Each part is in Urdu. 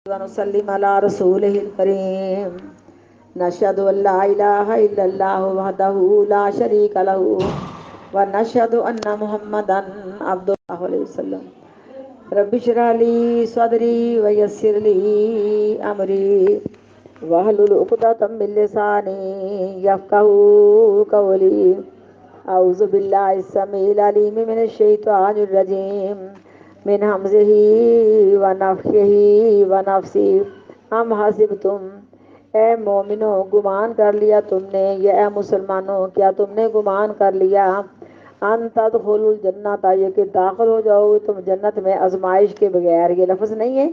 ونسلم على رسوله الكريم نشهد أن لا إله إلا الله وحده لا شريك له ونشهد أن محمدا عبد الله عليه وسلم رب اشرح لي صدري ويسر لي أمري واحلل عقدة من لساني يفقهوا قولي أعوذ بالله السميع العليم من الشيطان الرجيم من حمزه ونفخه ونفسی ہم حسبتم، اے مومنو گمان کر لیا تم نے، یا اے مسلمانوں کیا تم نے گمان کر لیا، ان تدخلوا الجنت، یہ کہ داخل ہو جاؤ تم جنت میں آزمائش کے بغیر. یہ لفظ نہیں ہے،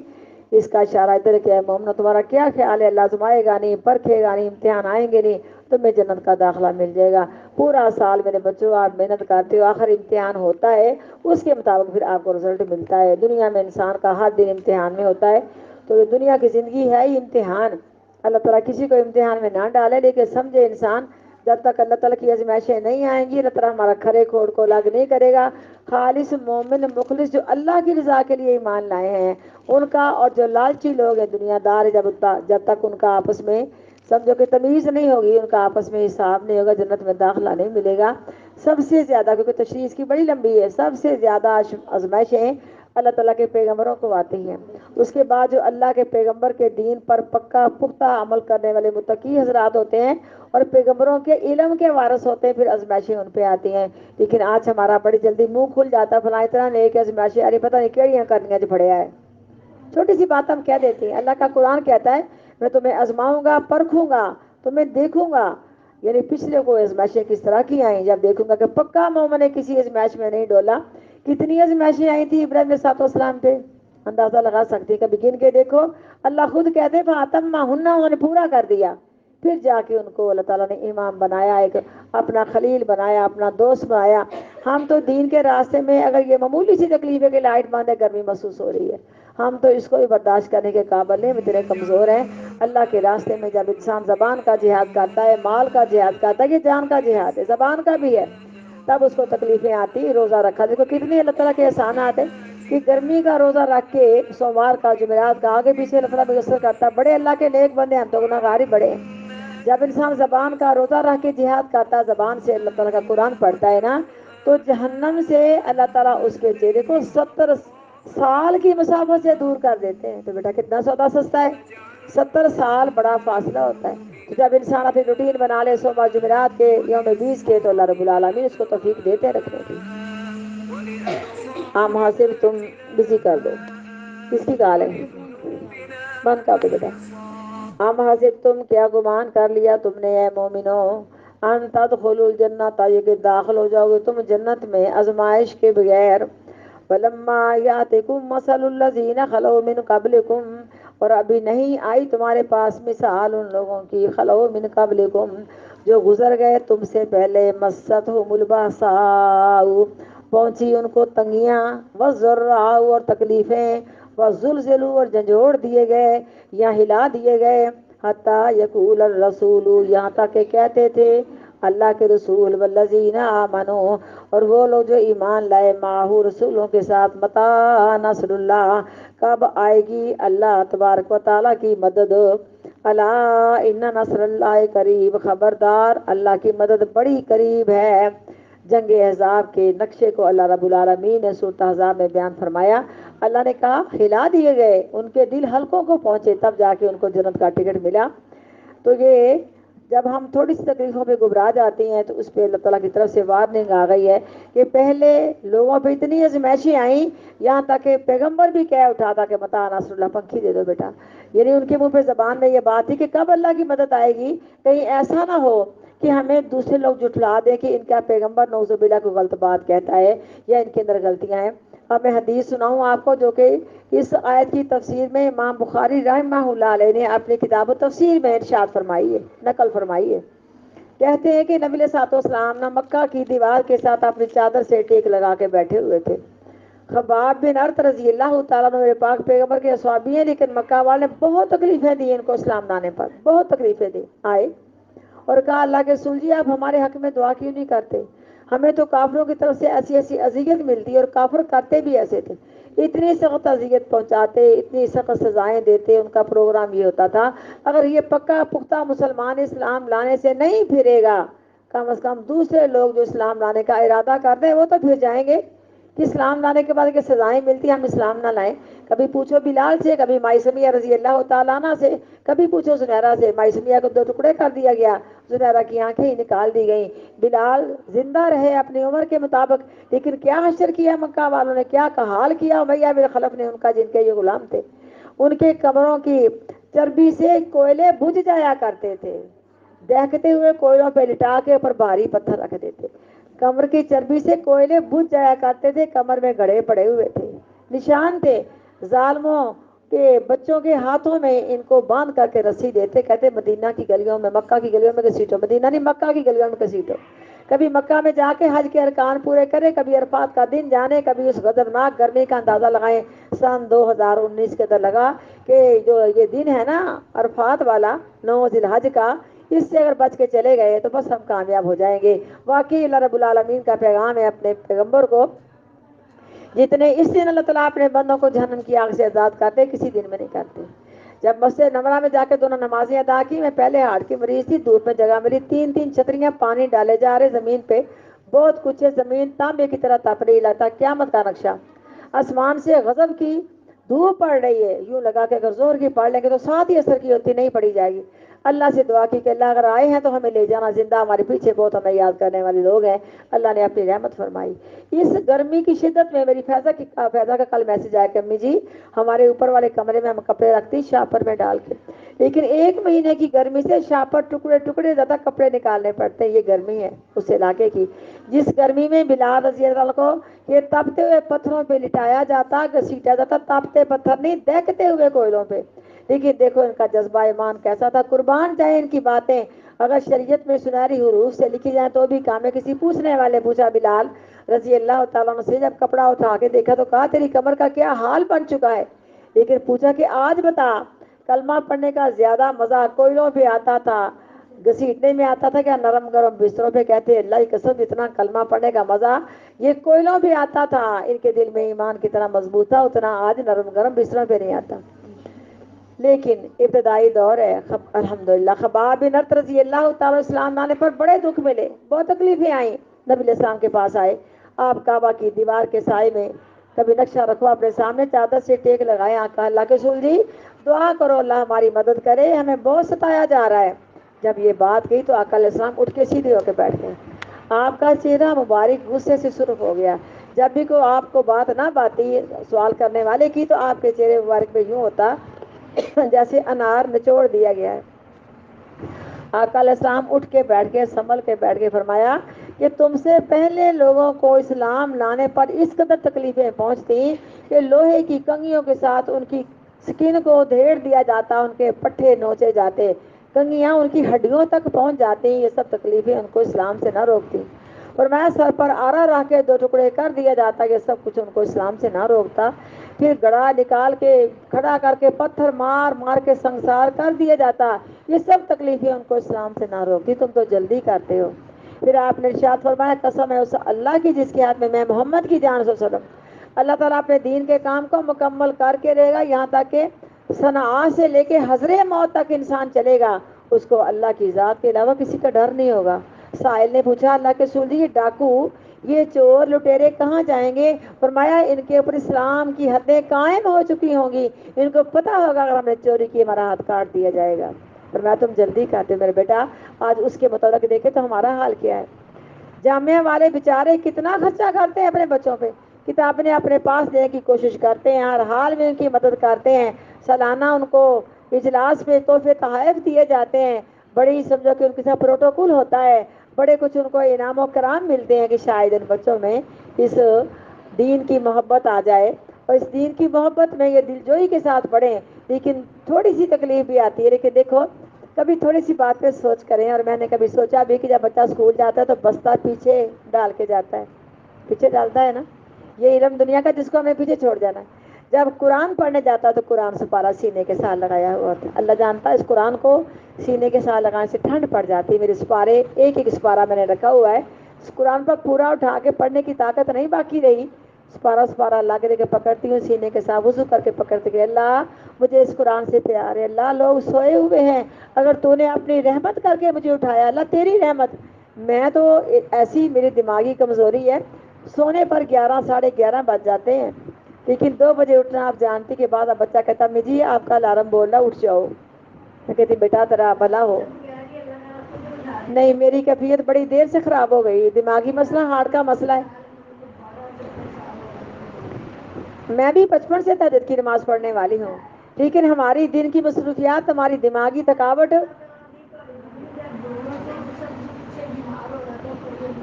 اس کا اشارہ ادھر کہ اے مومنو تمہارا کیا خیال ہے، اللہ آزمائے گا نہیں، پرکھے گا نہیں، امتحان آئیں گے نہیں، تمہیں جنت کا داخلہ مل جائے گا. پورا سال میرے بچوں آپ محنت کرتے ہو، آخر امتحان ہوتا ہے، اس کے مطابق پھر آپ کو رزلٹ ملتا ہے. دنیا میں انسان کا ہر دن امتحان میں ہوتا ہے، تو دنیا کی زندگی ہے ہی امتحان. اللہ تعالیٰ کسی کو امتحان میں نہ ڈالے، لیکن سمجھے انسان جب تک اللہ تعالیٰ کی آزمائشیں نہیں آئیں گی، اللہ تعالیٰ ہمارا کھرے کھوڑ کو الگ نہیں کرے گا. خالص مومن مخلص جو اللہ کی رضا کے لیے ایمان لائے ہیں ان کا، اور جو لالچی لوگ ہیں دنیا دار، جب تک ان کا آپس میں سمجھو کہ تمیز نہیں ہوگی، ان کا آپس میں حساب نہیں ہوگا، جنت میں داخلہ نہیں ملے گا. سب سے زیادہ، کیونکہ تشریح اس کی بڑی لمبی ہے، سب سے زیادہ آزمائشیں اللہ تعالیٰ کے پیغمبروں کو آتی ہیں. اس کے بعد جو اللہ کے پیغمبر کے دین پر پکا پختہ عمل کرنے والے متقی حضرات ہوتے ہیں اور پیغمبروں کے علم کے وارث ہوتے ہیں، پھر آزمائشیں ان پہ آتی ہیں. لیکن آج ہمارا بڑی جلدی منہ کھل جاتا ہے، فلاں اتنا نیک آزمائشیں، ارے پتہ نہیں کیڑیاں کرنیاں جو پڑیا ہے. چھوٹی سی بات ہم کہہ دیتے ہیں. اللہ کا قرآن کہتا ہے میں تمہیں آزماؤں گا، پرکھوں گا، تمہیں دیکھوں گا. یعنی پچھلے کو آزمائشیں کس طرح کی آئیں، جب دیکھوں گا کہ پکا مومن نے کسی آزمائش میں نہیں ڈولا. کتنی آزمائشیں آئی تھی ابراہیم علیہ السلام پہ، اندازہ لگا سکتے ہیں، کبھی گن کے دیکھو. اللہ خود کہتے ہیں فَأَتَمَّهُنَّ، انہوں نے پورا کر دیا. پھر جا کے ان کو اللہ تعالیٰ نے امام بنایا، ایک اپنا خلیل بنایا، اپنا دوست بنایا. ہم تو دین کے راستے میں اگر یہ معمولی سی تکلیف ہے کہ لائٹ بند ہے، گرمی محسوس ہو رہی ہے، ہم تو اس کو بھی برداشت کرنے کے قابل نہیں، اتنے کمزور ہیں. اللہ کے راستے میں جب انسان زبان کا جہاد کرتا ہے، مال کا جہاد کرتا ہے، یہ جان کا جہاد ہے، زبان کا بھی ہے، تب اس کو تکلیفیں آتی. روزہ رکھا، دیکھو کتنی اللہ تعالیٰ کے احسانات ہیں کہ گرمی کا روزہ رکھ کے سوموار کا، جمعرات کا، آگے پیچھے اللہ تعالیٰ میسر کرتا ہے. بڑے اللہ کے نیک بندے، ہم تو گناہگار ہی بڑے ہیں. جب انسان زبان کا روزہ رکھ کے جہاد کرتا ہے، زبان سے اللہ تعالیٰ کا قرآن پڑھتا ہے نا، تو جہنم سے اللہ تعالیٰ اس کے چہرے کو 70 سال کی مسافت سے دور کر دیتے ہیں. تو بیٹا کتنا سودا سستا ہے، 70 سال بڑا فاصلہ ہوتا ہے. تو جب انسان اپنی روٹین بنا لے سوموار جمعرات کے، یوم 20 کے، تو اللہ رب العالمین اس کو توفیق دیتے رکھنے کی. عام حاصل تم بزی کر دو، کس کی کال ہے، بند کر دو بیٹا. عام حاصل تم، کیا گمان کر لیا تم نے اے مومنو، ان تدخلوا الجنت، یہ کہ داخل ہو جاؤ گے تم جنت میں آزمائش کے بغیر. فلما یاتکم مثل الذین خلو من قبلکم، اور ابھی نہیں آئی تمہارے پاس مثال ان لوگوں کی، خلو من قبلکم، جو گزر گئے تم سے پہلے. مستہم الباساء، پہنچی ان کو تنگیاں، والضراء، اور تکلیفیں، وزلزلوا، اور جھنجھوڑ دیے گئے یا ہلا دیے گئے. حتی یقول الرسول، یہاں تک کہ کہتے تھے اللہ کے رسول، والذین آمنوا، اور وہ لوگ جو ایمان لائے، معہ، رسولوں کے ساتھ، متی نصر اللہ، کب آئے گی اللہ تبارک و تعالیٰ کی مدد. الا ان نصر اللہ قریب، خبردار اللہ کی مدد بڑی قریب ہے. جنگ احزاب کے نقشے کو اللہ رب العالمین نے سورۃ احزاب میں بیان فرمایا. اللہ نے کہا ہلا دیے گئے، ان کے دل حلقوں کو پہنچے، تب جا کے ان کو جنت کا ٹکٹ ملا. تو یہ جب ہم تھوڑی سی تکلیفوں پہ گھبرا جاتے ہیں، تو اس پہ اللہ تعالیٰ کی طرف سے وارننگ آ گئی ہے کہ پہلے لوگوں پہ اتنی آزمائشیں آئیں، یہاں تک کہ پیغمبر بھی کہہ اٹھا تھا کہ متی نصر اللہ، پنکھی دے دو بیٹا. یعنی ان کے منہ پہ زبان میں یہ بات تھی کہ کب اللہ کی مدد آئے گی. کہیں ایسا نہ ہو کہ ہمیں دوسرے لوگ جھٹلا دیں کہ ان کا پیغمبر نعوذ باللہ کو غلط بات کہتا ہے یا ان کے اندر غلطیاں ہیں. اب میں حدیث سناؤں آپ کو، جو کہ اس آیت کی تفسیر میں امام بخاری رحمہ اللہ علیہ نے اپنی کتاب و تفسیر میں ارشاد فرمائی ہے، نقل فرمائی ہے. کہتے ہیں کہ نبی علیہ الصلوۃ والسلام نہ مکہ کی دیوار کے ساتھ اپنی چادر سے ٹیک لگا کے بیٹھے ہوئے تھے. خباب بن ارت رضی اللہ تعالیٰ عنہ میرے پاک پیغمبر کے اصحابی ہیں، لیکن مکہ والے نے بہت تکلیفیں دی ان کو اسلام لانے پر، بہت تکلیفیں دی. آئے اور کہا اللہ کے رسول جی آپ ہمارے حق میں دعا کیوں نہیں کرتے، ہمیں تو کافروں کی طرف سے ایسی ایسی اذیت ملتی اور کافر کرتے بھی ایسے تھے. اتنی سخت اذیت پہنچاتے، اتنی سخت سزائیں دیتے. ان کا پروگرام یہ ہوتا تھا اگر یہ پکا پختہ مسلمان اسلام لانے سے نہیں پھرے گا، کم از کم دوسرے لوگ جو اسلام لانے کا ارادہ کرتے ہیں وہ تو پھر جائیں گے. کہ اسلام لانے کے بعد کہ سزائیں ملتی ہیں ہم اسلام نہ لائیں. کبھی پوچھو بلال سے، کبھی مائی سمیہ رضی اللہ تعالیٰ عنہ سے، کبھی پوچھو زنیرہ سے. مائی سمیہ کو 2 ٹکڑے کر دیا گیا، زنیرہ کی آنکھیں ہی نکال دی گئیں. بلال زندہ رہے اپنی عمر کے مطابق، لیکن کیا حشر کیا مکہ والوں نے، کیا حال کیا امیہ بن خلف نے ان کا، جن کے یہ غلام تھے. ان کے کمروں کی چربی سے کوئلے بجھ جایا کرتے تھے. دہکتے ہوئے کوئلوں پہ لٹا کے اوپر بھاری پتھر رکھ دیتے. کمر کی چربی سے کوئلے بجھ جایا کرتے تھے. کمر میں گڑھے پڑے ہوئے تھے، نشان تھے. ظالموں کے بچوں کے ہاتھوں میں ان کو باندھ کر کے رسی دیتے، کہتے مدینہ کی گلیوں میں، مکہ کی گلیوں میں گھسیٹو. مدینہ نہیں، مکہ کی گلیوں میں گھسیٹو. کبھی مکہ میں جا کے حج کے ارکان پورے کرے، کبھی عرفات کا دن جانے، کبھی اس غضبناک گرمی کا اندازہ لگائیں. سن 2019 کے اندر لگا کہ جو یہ دن ہے نا عرفات والا 9 ذی الحج کا، اس سے اگر بچ کے چلے گئے تو بس ہم کامیاب ہو جائیں گے. واقعی اللہ رب العالمین کا پیغام ہے اپنے پیغمبر کو، جتنے اس دن اللہ تعالیٰ اپنے بندوں کو جہنم کی آگ سے آزاد کرتے، کسی دن میں نہیں کرتے. جب مسجد نمرہ میں جا کے دونوں نمازیں ادا کی، میں پہلے ہارٹ کی مریض تھی، دھوپ میں جگہ ملی، 3 چھتریاں، پانی ڈالے جا رہے زمین پہ، بہت کچھ ہے. زمین تانبے کی طرح تپ رہی، لگتا قیامت کا نقشہ. آسمان سے غضب کی دھوپ پڑ رہی ہے، یوں لگا کہ اگر زور کی پڑھ لیں گے تو ساتھ ہی اثر کی ہوتی، نہیں پڑی جائے گی. اللہ سے دعا کی کہ اللہ اگر آئے ہیں تو ہمیں لے جانا زندہ، ہمارے پیچھے بہت ہمیں یاد کرنے والے لوگ ہیں. اللہ نے اپنی رحمت فرمائی. اس گرمی کی شدت میں میری فیضا کا کل میسج آیا کہ امی جی ہمارے اوپر والے کمرے میں ہم کپڑے رکھتی شاپر میں ڈال کے، لیکن 1 مہینے کی گرمی سے شاپر ٹکڑے ٹکڑے زیادہ کپڑے نکالنے پڑتے ہیں. یہ گرمی ہے اس علاقے کی، جس گرمی میں بلال رضی اللہ عنہ کو یہ تپتے ہوئے پتھروں پہ لٹایا جاتا، گھسیٹا جاتا. تپتے پتھر نہیں، دہکتے ہوئے کوئلوں پہ. لیکن دیکھو ان کا جذبہ ایمان کیسا تھا. قربان جائیں ان کی باتیں، اگر شریعت میں سنہری حروف سے لکھی جائیں تو بھی کام ہے. کسی پوچھنے والے پوچھا بلال رضی اللہ تعالیٰ عنہ سے، جب کپڑا اٹھا کے دیکھا تو کہا تیری کمر کا کیا حال بن چکا ہے. لیکن پوچھا کہ آج بتا، کلمہ پڑھنے کا زیادہ مزہ کوئلوں پہ آتا تھا، گھسیٹنے میں آتا تھا کیا نرم گرم بستروں پہ؟ کہتے اللہ کی قسم اتنا کلمہ پڑھنے کا مزہ یہ کوئلوں پہ آتا تھا. ان کے دل میں ایمان کتنا مضبوط تھا، اتنا آج نرم گرم بستروں پہ نہیں آتا. لیکن ابتدائی دور ہے. الحمدللہ خباب بن ارت رضی اللہ تعالیٰ اسلام لانے پر بڑے دکھ ملے، بہت تکلیفیں آئیں. نبی علیہ السلام کے پاس آئے، آپ کعبہ کی دیوار کے سائے میں، کبھی نقشہ رکھو اپنے سامنے، چادر سے ٹیک لگائے. آقا اللہ کے رسول جی دعا کرو اللہ ہماری مدد کرے، ہمیں بہت ستایا جا رہا ہے. جب یہ بات کہی تو آقا علیہ السلام اٹھ کے سیدھے ہو کے بیٹھ گئے. آپ کا چہرہ مبارک غصے سے سرخ ہو گیا. جب بھی کوئی آپ کو بات نہ باتی سوال کرنے والے کی تو آپ کے چہرے مبارک پہ یوں ہوتا جیسے انار نچوڑ دیا گیا ہے. آقا علیہ السلام اٹھ کے بیٹھ گئے، سنبھل کے بیٹھ گئے. فرمایا کہ تم سے پہلے لوگوں کو اسلام لانے پر اس قدر تکلیفیں پہنچتی کہ لوہے کی کنگھیوں کے ساتھ ان کی سکن کو دھیڑ دیا جاتا، ان کے پٹھے نوچے جاتے، کنگھیاں ان کی ہڈیوں تک پہنچ جاتی. یہ سب تکلیفیں ان کو اسلام سے نہ روکتی. فرمایا سر پر آرا رکھ کے 2 ٹکڑے کر دیا جاتا، یہ سب کچھ ان کو اسلام سے نہ روکتا. پھر گڑھا نکال کے کھڑا کر کے پتھر مار مار کے سنسار کر دیا جاتا، یہ سب تکلیفیں ان کو اسلام سے نہ روکتی. تم تو جلدی کرتے ہو. پھر آپ نے ارشاد فرمایا قسم ہے اس اللہ کی جس کے ہاتھ میں محمد کی جان صلی اللہ علیہ وسلم، اللہ تعالیٰ اپنے دین کے کام کو مکمل کر کے رہے گا، یہاں تک کہ صنعاء سے لے کے حضر موت تک انسان چلے گا، اس کو اللہ کی ذات کے علاوہ کسی کا ڈر نہیں ہوگا. سائل نے پوچھا اللہ کے رسول جی یہ ڈاکو، یہ چور لٹیرے کہاں جائیں گے؟ فرمایا ان کے اوپر اسلام کی حدیں قائم ہو چکی ہوں گی، ان کو پتہ ہوگا اگر ہم نے چوری کی ہمارا ہاتھ کاٹ دیا جائے گا. فرمایا تم جلدی کرتے میرے بیٹا، آج اس کے متعلق دیکھے تو ہمارا حال کیا ہے. جامعہ والے بیچارے کتنا خرچہ کرتے ہیں اپنے بچوں پہ، کتابیں اپنے پاس دینے کی کوشش کرتے ہیں، ہر حال میں ان کی مدد کرتے ہیں. سالانہ ان کو اجلاس میں تحفے تحائف دیے جاتے ہیں، بڑی سمجھو کہ ان کے ساتھ پروٹوکول ہوتا ہے، بڑے کچھ ان کو انعام و کرام ملتے ہیں کہ شاید ان بچوں میں اس دین کی محبت آ جائے اور اس دین کی محبت میں یہ دلجوئی کے ساتھ پڑھیں. لیکن تھوڑی سی تکلیف بھی آتی ہے. لیکن دیکھو کبھی تھوڑی سی بات پہ سوچ کریں، اور میں نے کبھی سوچا بھی کہ جب بچہ اسکول جاتا ہے تو بستہ پیچھے ڈال کے جاتا ہے، پیچھے ڈالتا ہے نا، یہ علم دنیا کا جس کو ہمیں پیچھے چھوڑ جانا ہے. جب قرآن پڑھنے جاتا ہے تو قرآن سپارہ سینے کے ساتھ لگایا ہوا ہوتا ہے. اللہ جانتا ہے اس قرآن کو سینے کے ساتھ لگانے سے ٹھنڈ پڑ جاتی ہے. میرے سپارے ایک ایک سپارہ میں نے رکھا ہوا ہے، اس قرآن پر پورا اٹھا کے پڑھنے کی طاقت نہیں باقی رہی، سپارہ سپارہ اللہ کے دے کے پکڑتی ہوں سینے کے ساتھ، وضو کر کے پکڑتی کہ اللہ مجھے اس قرآن سے پیار ہے، اللہ لوگ سوئے ہوئے ہیں، اگر تو نے اپنی رحمت کر کے مجھے اٹھایا، اللہ تیری رحمت، میں تو ایسی میری دماغی کمزوری ہے، سونے پر 11 ساڑھے 11 بج جاتے ہیں، لیکن 2 بجے اٹھنا آپ جانتی کے بعد اب بچہ کہتا امی جی آپ کا الارم بول رہا اٹھ جاؤ، میں کہتی بیٹا تیرا بھلا ہو، نہیں میری کیفیت بڑی دیر سے خراب ہو گئی، دماغی مسئلہ ہارٹ کا مسئلہ ہے، میں بھی بچپن سے تہجد کی نماز پڑھنے والی ہوں، لیکن ہماری دن کی مصروفیات، ہماری دماغی تھکاوٹ،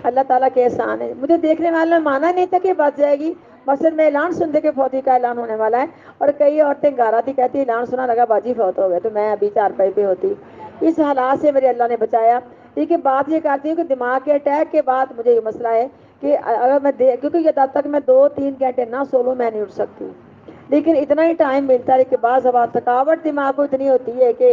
اللہ تعالیٰ کے احسان ہے، مجھے دیکھنے والا مانا نہیں تھا کہ بچ جائے گی، مثلاً میں اعلان سنتے کہ فوتی کا اعلان ہونے والا ہے، اور کئی عورتیں گارا تھی کہتی اعلان سنا لگا باجی فوت ہو گئے، تو میں ابھی چارپائی پہ ہوتی، اس حالات سے میرے اللہ نے بچایا، لیکن بات یہ کرتی ہوں کہ دماغ کے اٹیک کے بعد مجھے یہ مسئلہ ہے کہ اگر میں کیونکہ یہ تب تک میں 2-3 گھنٹے نہ سو لوں میں نہیں اٹھ سکتی، لیکن اتنا ہی ٹائم ملتا ہے کہ بعض اوقات تھکاوٹ دماغ کو اتنی ہوتی ہے کہ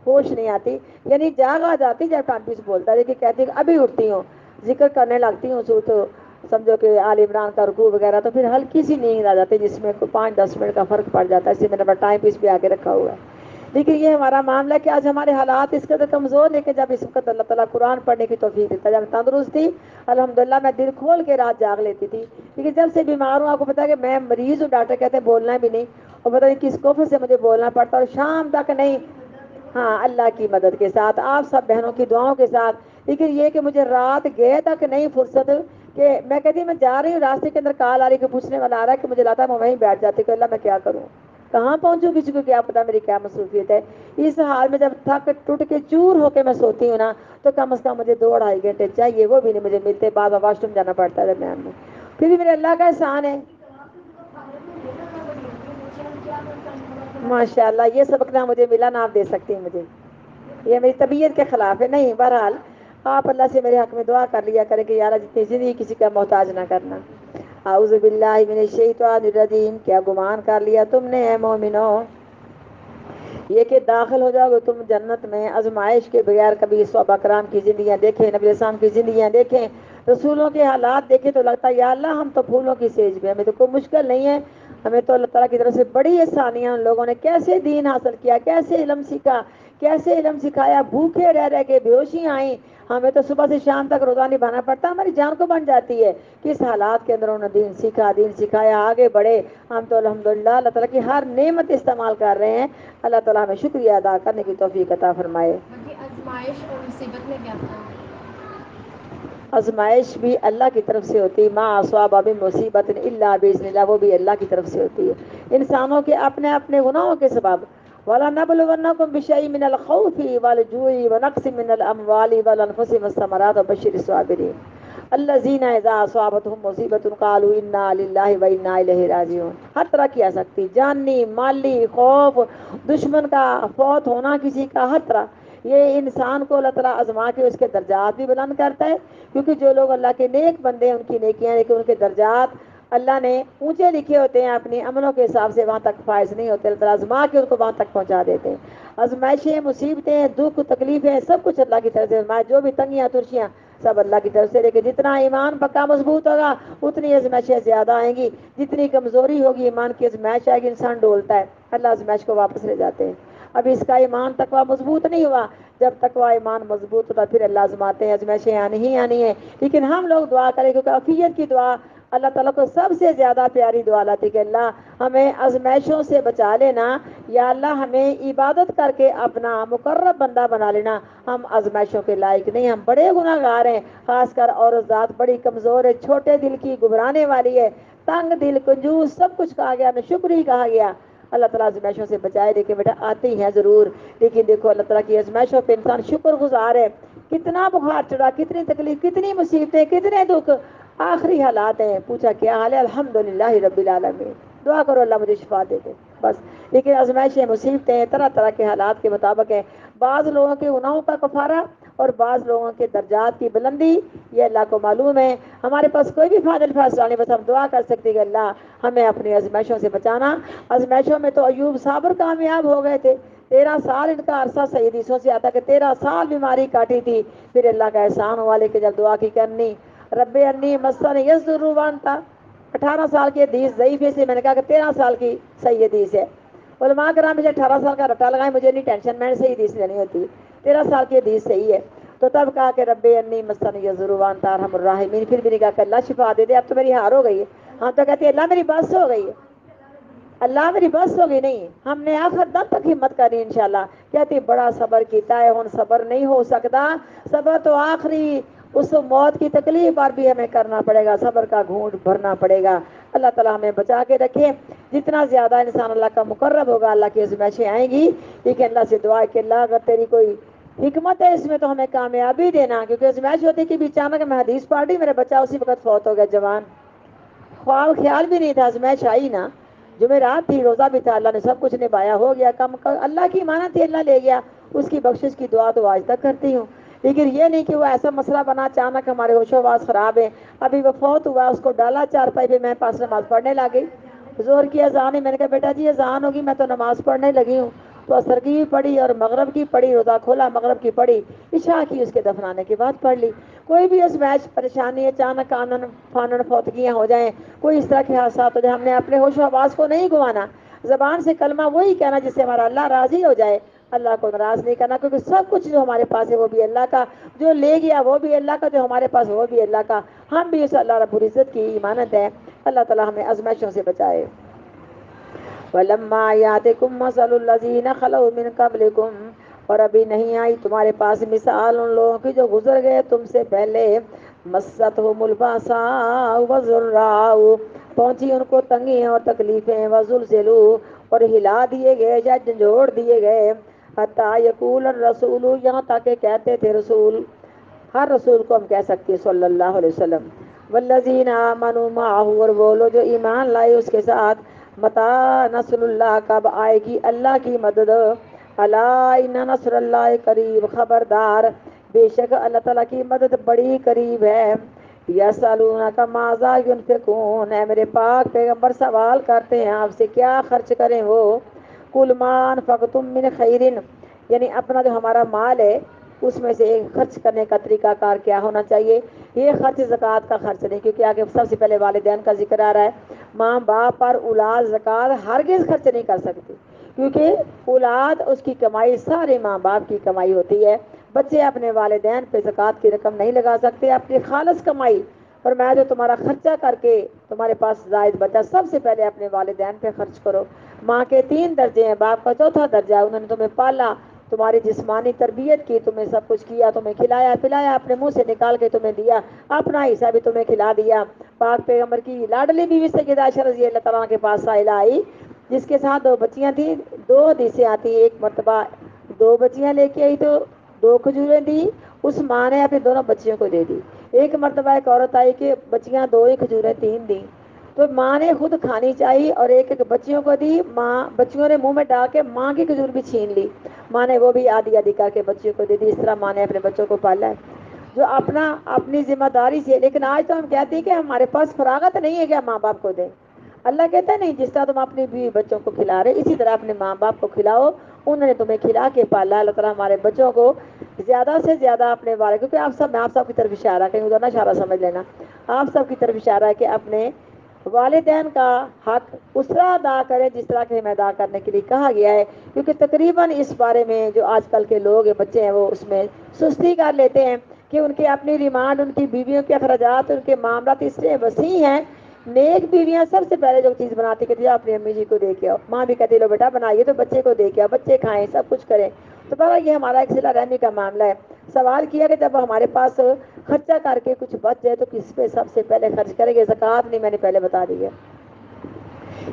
ہوش نہیں آتی، یعنی جاگ آ جاتی جب ٹانپی سے بولتا ہے کہ کہتی ہے ابھی اٹھتی ہوں، ذکر کرنے لگتی ہوں تو سمجھو کہ آل عمران کا رکوع وغیرہ، تو پھر ہلکی سی نیند آ جاتی ہے جس میں 5-10 منٹ کا فرق پڑ جاتا ہے، اس لیے میں نے ٹائم پیس بھی آگے رکھا ہوا ہے، لیکن یہ ہمارا معاملہ ہے کہ آج ہمارے حالات اس قدر کمزور، لیکن جب اس وقت اللہ تعالیٰ قرآن پڑھنے کی توفیق دیتا ہے، جب تندرست تھی الحمدللہ میں دل کھول کے رات جاگ لیتی تھی، لیکن جب سے بیمار ہوں آپ کو پتا ہے کہ میں مریض ہوں، ڈاکٹر کہتے ہیں بولنا بھی نہیں، اور پتہ نہیں کس کفر سے مجھے بولنا پڑتا اور شام تک نہیں، ہاں اللہ کی مدد کے ساتھ آپ سب بہنوں کی دعاؤں کے ساتھ، لیکن یہ کہ مجھے رات گئے تک نہیں فرصت کہ میں کہتی میں جا رہی ہوں راستے کے اندر کال آ رہی کہ پوچھنے والا آ رہا ہے کہ مجھے لاتا ہے میں وہیں بیٹھ جاتی کہ اللہ میں کیا کروں، کہاں پہنچوں، کسی کو کیا پتا میری کیا مصروفیت ہے، اس حال میں جب تھک ٹوٹ کے چور ہو کے میں سوتی ہوں نا تو کم از کم مجھے 2-2.5 گھنٹے چاہیے، وہ بھی نہیں مجھے ملتے، بعد واش روم جانا پڑتا ہے درمیان میں، پھر بھی میرے اللہ کا احسان ہے، ماشاء اللہ یہ سبق نہ مجھے ملا نہ آپ دے سکتی ہیں مجھے، یہ میری طبیعت کے خلاف ہے، نہیں بہرحال آپ اللہ سے میرے حق میں دعا کر لیا کریں کہ یارہ جتنی زندگی کسی کا محتاج نہ کرنا، اعوذ باللہ من الشیطان الرجیم، کیا گمان کر لیا تم نے اے مومنو یہ کہ داخل ہو جاؤ گے تم جنت میں آزمائش کے بغیر، کبھی صحابہ کرام کی زندگیاں دیکھیں، نبی علیہ السلام کی زندگیاں دیکھیں، رسولوں کے حالات دیکھیں تو لگتا ہے یا اللہ ہم تو پھولوں کی سیج میں، ہمیں تو کوئی مشکل نہیں ہے، ہمیں تو اللہ تعالیٰ کی طرف سے بڑی آسانیاں، ان لوگوں نے کیسے دین حاصل کیا، کیسے علم سیکھا، کیسے علم سکھایا، بھوکے رہ رہ کے بیہوشی آئیں، ہمیں تو صبح سے شام تک روزہ نبھانا پڑتا، ہماری جان کو بن جاتی ہے، کس حالات کے اندر انہوں نے دین سیکھا، دین سکھایا، آگے بڑھے، ہم تو الحمدللہ اللہ تعالیٰ کی ہر نعمت استعمال کر رہے ہیں، اللہ تعالیٰ ہمیں شکریہ ادا کرنے کی توفیق عطا فرمائے۔ آزمائش اور مصیبت میں کیا تھا؟ آزمائش بھی اللہ کی طرف سے ہوتی ہے، ما اصاب من مصیبت الا باذن اللہ، وہ بھی اللہ کی طرف سے ہوتی ہے، انسانوں کے اپنے اپنے گناہوں کے سبب، وَلَنَبْلُوَنَّكُمْ بِشَيْءٍ مِّنَ الْخَوْفِ وَالْجُوعِ وَنَقْصٍ مِّنَ الْأَمْوَالِ وَالْأَنفُسِ وَالثَّمَرَاتِ وَبَشِّرِ الصَّابِرِينَ الذین اذا اصابتهم مصیبت قالوا انا للہ وانا الیہ راجعون، ہر طرح کی آ سکتی، جانی، مالی، خوف، دشمن کا، فوت ہونا کسی کا، ہر طرح، یہ انسان کو اللہ تعالیٰ آزما کے اس کے درجات بھی بلند کرتا ہے، کیونکہ جو لوگ اللہ کے نیک بندے ہیں ان کی نیکیاں، لیکن ان کے درجات اللہ نے اونچے لکھے ہوتے ہیں، اپنی عملوں کے حساب سے وہاں تک فائز نہیں ہوتے، اللہ تعالیٰ آزما کے ان کو وہاں تک پہنچا دیتے ہیں، آزمائشیں، مصیبتیں، دکھ، تکلیفیں، سب کچھ اللہ کی طرف سے، جو بھی تنگیاں ترشیاں سب اللہ کی طرف سے، لیکن جتنا ایمان پکا مضبوط ہوگا اتنی آزمائشیں زیادہ آئیں گی، جتنی کمزوری ہوگی ایمان کی آزمائش آئے گی، انسان ڈولتا ہے، اللہ آزمائش کو واپس لے جاتے ہیں، اب اس کا ایمان تقویٰ مضبوط نہیں ہوا، جب تقویٰ ایمان مضبوط ہوتا پھر اللہ آزماتے ہیں، آزمائشیں آنی ہی آنی ہے، لیکن ہم لوگ دعا کریں کیونکہ عافیت کی دعا اللہ تعالیٰ کو سب سے زیادہ پیاری دعا لاتی کہ اللہ ہمیں آزمائشوں سے بچا لینا، یا اللہ ہمیں عبادت کر کے اپنا مقرب بندہ بنا لینا، ہم آزمائشوں کے لائق نہیں، ہم بڑے گناہ گار ہیں، خاص کر عورت ذات بڑی کمزور ہے، چھوٹے دل کی، گھبرانے والی ہے، تنگ دل، کنجوس، سب کچھ کہا گیا، ہمیں شکر ہی کہا گیا، اللہ تعالیٰ آزمائشوں سے بچائے، دیکھیں بیٹا آتی ہیں ضرور، لیکن دیکھو اللہ تعالیٰ کی آزمائشوں پہ انسان شکر گزار ہے، کتنا بخار چڑھا، کتنی تکلیف، کتنی مصیبتیں، کتنے دکھ، آخری حالات ہیں، پوچھا کیا حال ہے، الحمدللہ رب العالمین، دعا کرو اللہ مجھے شفا دے دے بس، لیکن آزمائشیں، مصیبتیں طرح طرح کے حالات کے مطابق ہیں، بعض لوگوں کے گناہوں کا کفارہ اور بعض لوگوں کے درجات کی بلندی یہ اللہ کو معلوم ہے، ہمارے پاس کوئی بھی فاضل فیصلہ نہیں، بس ہم دعا کر سکتے کہ اللہ ہمیں اپنی آزمائشوں سے بچانا، آزمائشوں میں تو ایوب صابر کامیاب ہو گئے تھے، 13 سال ان کا عرصہ صحیح حدیثوں سے آتا کہ 13 سال بیماری کاٹی تھی، پھر اللہ کا احسان ہوا، لے کے جب دعا کی کرنی رب انی مسن یسر وانتا، 18 سال کی حدیث ضعیف ہے، اس لیے میں نے کہا کہ 13 سال کی صحیح حدیث ہے۔ علماء کرام مجھے 18 سال کا رٹا لگائیں، مجھے نہیں ٹینشن، میں نے صحیح حدیث لینی ہوتی، 13 سال کی حدیث صحیح ہے۔ تو تب کہا کہ رب انی مسنی الضر وانت ارحم الراحمین، پھر بھی نے کہا کہ اللہ شفا دے دے، اب تو میری ہار ہو گئی ہے۔ ہم تو کہتے ہیں اللہ میری بس ہو گئی ہے، اللہ میری بس ہو گئی، نہیں، ہم نے آخر دم تک ہمت کرنی انشاءاللہ۔ کہتی بڑا صبر کیتا ہے، ہن صبر نہیں ہو سکتا، صبر تو آخری اس موت کی تکلیف پر بھی ہمیں کرنا پڑے گا، صبر کا گھونٹ بھرنا پڑے گا۔ اللہ تعالیٰ ہمیں بچا کے رکھے۔ جتنا زیادہ انسان اللہ کا مقرب ہوگا، اللہ کی آزمائشیں آئیں گی، لیکن اللہ سے دعا ہے کہ اللہ اگر تیری کوئی حکمت ہے اس میں تو ہمیں کامیابی دینا، کیونکہ آزمائش ہوتی کہ بھی اچانک میں حدیث پڑھ رہی، میرا بچہ اسی وقت فوت ہو گیا جوان، خواب خیال بھی نہیں تھا، آزمائش آئی نا، جمعرات تھی، روزہ بھی تھا، اللہ نے سب کچھ نبھایا، ہو گیا کم، اللہ کی امانت تھی، اللہ لے گیا، اس کی بخشش کی دعا تو آج تک کرتی ہوں۔ لیکن یہ نہیں کہ وہ ایسا مسئلہ بنا اچانک ہمارے ہوش و آواز خراب ہے۔ ابھی وہ فوت ہوا، اس کو ڈالا چارپائی پہ، میں پاس نماز پڑھنے لگی، ظہر کی اذان ہے، میں نے کہا بیٹا جی اذان ہوگی، میں تو نماز پڑھنے لگی ہوں، تو عصر کی بھی پڑھی اور مغرب کی پڑھی، روزہ کھولا مغرب کی پڑھی، عشاء کی اس کے دفنانے کے بعد پڑھ لی۔ کوئی بھی اس میچ پریشانی، اچانک آنن فانن فوتگیاں ہو جائیں، کوئی اس طرح کے حادثات ہو جائیں، ہم نے اپنے ہوش و آواز کو نہیں گوانا، زبان سے کلمہ وہی کہنا جس سے ہمارا اللہ راضی ہو جائے، اللہ کو ناراض نہیں کرنا، کیونکہ سب کچھ جو ہمارے پاس ہے وہ بھی اللہ کا، جو لے گیا وہ بھی اللہ کا، جو ہمارے پاس وہ بھی اللہ کا، ہم بھی اس اللہ رب العزت کی امانت ہے۔ اللہ تعالیٰ ہمیں آزمائشوں سے بچائے۔ وَلَمَّا يَأْتِكُم مَّثَلُ الَّذِينَ خَلَوْا مِن قَبْلِكُم، اور ابھی نہیں آئی تمہارے پاس مثال ان لوگوں کی جو گزر گئے تم سے پہلے، مَسَّتْهُمُ الْبَأْسَاءُ وَالضَّرَّاءُ، پہنچی ان کو تنگیاں اور تکلیفیں، وَزُلْزِلُوا، اور ہلا دیے گئے یا جھنجھوڑ دیے گئے، حتیٰ یقول الرسول، یہاں تک کہ کہتے تھے رسول، ہر رسول کو ہم کہہ سکتے ہیں صلی اللہ علیہ وسلم، والذین آمنوا معہ، اور وہ لوگ جو ایمان لائے اس کے ساتھ، متی نصر اللہ، کب آئے گی اللہ کی مدد، الا ان نصر اللہ قریب، خبردار بے شک اللہ تعالیٰ کی مدد بڑی قریب ہے۔ یسألونک ماذا ینفقون، اے میرے پاک پیغمبر سوال کرتے ہیں آپ سے کیا خرچ کریں وہ، قل ما انفقتم من خیر، یعنی اپنا جو ہمارا مال ہے اس میں سے خرچ کرنے کا طریقہ کار کیا ہونا چاہیے۔ یہ خرچ زکوٰۃ کا خرچ نہیں، کیونکہ آگے سب سے پہلے والدین کا ذکر آ رہا ہے، ماں باپ پر اولاد زکوٰۃ ہرگز خرچ نہیں کر سکتی، کیونکہ اولاد اس کی کمائی سارے ماں باپ کی کمائی ہوتی ہے، بچے اپنے والدین پہ زکوٰۃ کی رقم نہیں لگا سکتے، اپنی خالص کمائی، اور میں جو تمہارا خرچہ کر کے تمہارے پاس زائد بچا، سب سے پہلے اپنے والدین پہ خرچ کرو۔ ماں کے 3 درجے ہیں، باپ کا 4تھا درجہ ہے، انہوں نے تمہیں پالا، تمہاری جسمانی تربیت کی، تمہیں سب کچھ کیا، تمہیں کھلایا پلایا، اپنے منہ سے نکال کے تمہیں دیا، اپنا حصہ بھی تمہیں کھلا دیا۔ پاک پیغمبر کی لاڈلی بیوی سیدہ عائشہ رضی اللہ تعالیٰ کے پاس سائلہ آئی، جس کے ساتھ 2 بچیاں تھیں، 2 حدیثیں آتی ہیں، ایک مرتبہ 2 بچیاں لے کے آئی تو 2 کھجوریں دی، اس ماں نے اپنے دونوں بچیوں کو دے دی۔ ایک مرتبہ ایک عورت آئی کہ بچیاں 2 ہی کھجوریں 3 دیں، تو ماں نے خود کھانی چاہیے اور ایک ایک بچیوں کو دی، ماں بچیوں نے منہ میں ڈال کے ماں کی کھجور بھی چھین لی، ماں نے وہ بھی آدھی آدھی کر کے بچیوں کو دے دی۔ اس طرح ماں نے اپنے بچوں کو پالا ہے، جو اپنی ذمہ داری سے۔ لیکن آج تو ہم کہتے ہیں کہ ہمارے پاس فراغت نہیں ہے کہ ہم ماں باپ کو دیں۔ اللہ کہتا ہے نہیں، جس طرح تم اپنی بیوی بچوں کو کھلا رہے اسی طرح اپنے ماں باپ کو کھلاؤ، انہوں نے تمہیں کھلا کے پالا۔ اللہ تعالیٰ ہمارے بچوں کو زیادہ سے زیادہ اپنے بارے، کیونکہ میں آپ سب کی طرف اشارہ، کہیں ادھر نہ اشارہ سمجھ لینا، آپ سب کی طرف اشارہ ہے کہ اپنے والدین کا حق اس طرح ادا کریں جس طرح کہ ہمیں ادا کرنے کے لیے کہا گیا ہے، کیونکہ تقریباً اس بارے میں جو آج کل کے لوگ ہیں، بچے ہیں، وہ اس میں سستی کر لیتے ہیں کہ ان کی اپنی ڈیمانڈ، ان کی بیویوں کے اخراجات، ان کے معاملات اس لیے وسیع ہیں۔ نیک بیویاں سب سے پہلے جو چیز بناتی کہتی ہے اپنی امی جی کو دے کے آؤ، ماں بھی کہتی لو بیٹا بنائیے تو بچے کو دے کے آؤ، بچے کھائیں، سب کچھ کریں۔ تو بابا یہ ہمارا ایک صلہ رحمی کا معاملہ ہے۔ سوال کیا کہ جب ہمارے پاس خرچہ کر کے کچھ بچ جائے تو کس پہ سب سے پہلے خرچ کریں گے؟ زکوٰۃ نہیں، میں نے پہلے بتا دی ہے،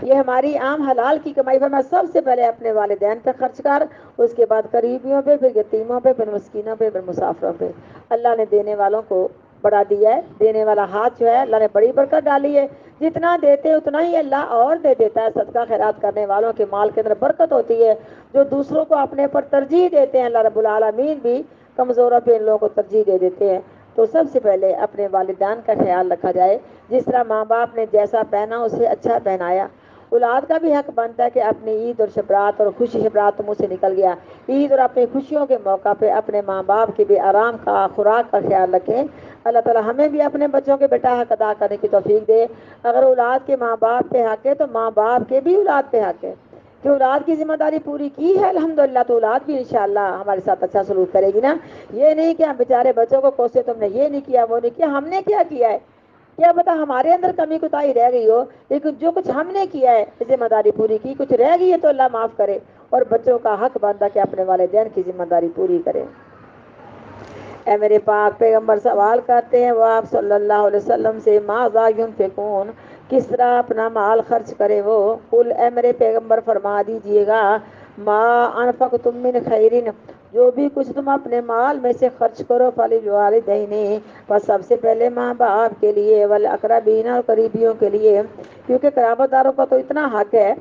یہ ہماری عام حلال کی کمائی پر میں سب سے پہلے اپنے والدین پہ خرچ کر، اس کے بعد قریبیوں پہ، پھر یتیموں پہ، پھر مسکینوں پہ، پھر مسافروں پہ۔ اللہ نے دینے والوں کو بڑا دیا ہے، دینے والا ہاتھ جو ہے اللہ نے بڑی برکت ڈالی ہے، جتنا دیتے اتنا ہی اللہ اور دے دیتا ہے۔ صدقہ خیرات کرنے والوں کے مال کے اندر برکت ہوتی ہے، جو دوسروں کو اپنے پر ترجیح دیتے ہیں، اللہ رب العالمین بھی کمزوروں پہ ان لوگوں کو ترجیح دے دیتے ہیں۔ تو سب سے پہلے اپنے والدین کا خیال رکھا جائے، جس طرح ماں باپ نے جیسا پہنا اسے اچھا پہنایا۔ اولاد کا بھی حق بنتا ہے کہ اپنی عید اور شبرات اور خوشی شبرات تو منہ سے نکل گیا، عید اور اپنی خوشیوں کے موقع پہ اپنے ماں باپ کے بھی آرام کا، خوراک کا خیال رکھیں۔ اللہ تعالیٰ ہمیں بھی اپنے بچوں کے بیٹا حق ادا کرنے کی توفیق دے۔ اگر اولاد کے ماں باپ پہ حق ہے تو ماں باپ کے بھی اولاد پہ حق ہے کہ اولاد کی ذمہ داری پوری کی ہے الحمدللہ، تو اولاد بھی انشاءاللہ ہمارے ساتھ اچھا سلوک کرے گی نا۔ یہ نہیں کہ ہم بیچارے بچوں کو کوسے تم نے یہ نہیں کیا وہ نہیں کیا، ہم نے کیا کیا ہے، کیا پتا ہمارے اندر کمی کوتاہی رہ گئی ہو، لیکن جو کچھ ہم نے کیا ہے ذمہ داری پوری کی، کچھ رہ گئی ہے تو اللہ معاف کرے، اور بچوں کا حق بنتا کہ اپنے والدین کی ذمہ داری پوری کرے۔ اے میرے پاک پیغمبر سوال کرتے ہیں وہ آپ صلی اللہ علیہ وسلم سے، ماذا ينفقون، کس طرح اپنا مال خرچ کرے وہ، قل اے میرے پیغمبر فرما دیجئے گا، ما انفقتم من خیر، جو بھی کچھ تم اپنے مال میں سے خرچ کرو، فللوالدین، بس سب سے پہلے ماں باپ کے لیے، والاقربین، اور قریبیوں کے لیے، کیونکہ قرابت داروں کا تو اتنا حق ہے۔